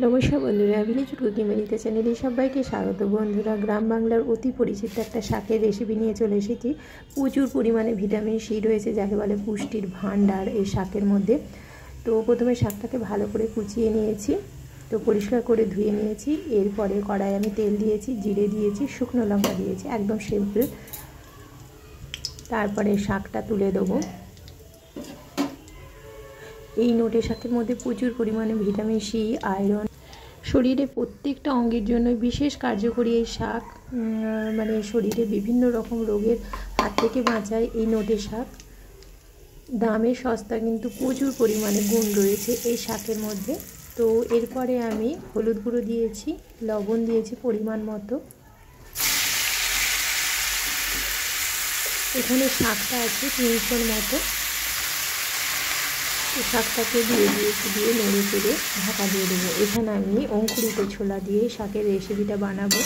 নমস্কার বন্ধুরা, village cooking মেরিতে চ্যানেলে সবাইকে স্বাগত। বন্ধুরা, গ্রাম বাংলার অতি পরিচিত একটা শাকের রেসিপি নিয়ে চলে এসেছি। প্রচুর পরিমাণে ভিটামিন সি রয়েছে, যাকে বলে পুষ্টির ভাণ্ডার এই শাকের মধ্যে। তো প্রথমে শাকটাকে ভালো করে কুচিয়ে নিয়েছি, তো পরিষ্কার করে ধুয়ে নিয়েছি। এরপরে কড়াই আমি তেল দিয়েছি, জিরে দিয়েছি, শুকনো লঙ্কা দিয়েছি, একদম সিম্পল। তারপরে শাকটা তুলে দেবো। এই নোটে শাকের মধ্যে প্রচুর পরিমাণে ভিটামিন সি, আয়রন, শরীরে প্রত্যেকটা অঙ্গের জন্য বিশেষ কার্যকরী এই শাক। মানে শরীরে বিভিন্ন রকম রোগের হাত থেকে বাঁচায় এই নোটে শাক। দামে সস্তা, কিন্তু প্রচুর পরিমাণে গুণ রয়েছে এই শাকের মধ্যে। তো এরপরে আমি হলুদ গুঁড়ো দিয়েছি, লবণ দিয়েছি পরিমাণ মতো। এখানে শাকটা আছে 300 মতো। শাকটাকে দিয়ে নেড়ে চেড়ে ঢাকা দিয়ে দেবো। এখানে আমি অঙ্কুরিত ছোলা দিয়ে শাকের রেসিপিটা বানাবো।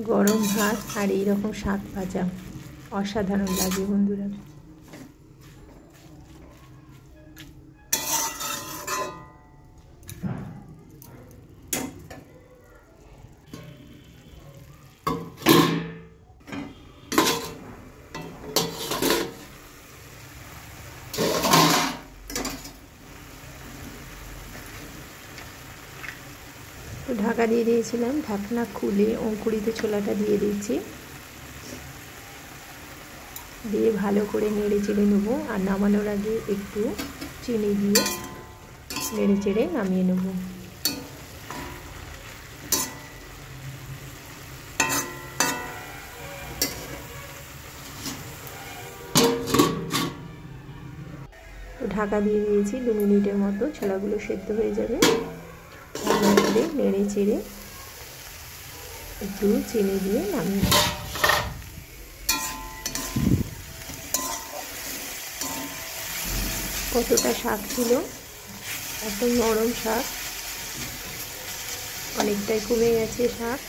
গরম ভাত আর এইরকম শাক ভাজা অসাধারণ লাগে বন্ধুরা। তো ঢাকা দিয়ে দিয়েছিলাম, ঢাকনা খুলে অঙ্কুরিত ছোলাটা দিয়ে দিচ্ছি, দিয়ে ভালো করে নেড়ে চেড়ে নেবো। আর নামানোর আগে একটু চিনি দিয়ে নেড়ে চেড়ে নামিয়ে নেব। তো ঢাকা দিয়ে দিয়েছি, 2 মিনিটের মতো ছোলাগুলো সেদ্ধ হয়ে যাবে। ভালো করে নেড়ে চেড়ে একটু চিনি দিয়ে নামিয়ে নেব। কতটা শাক ছিল, একদম নরম শাক, অনেকটাই কমে গেছে শাক।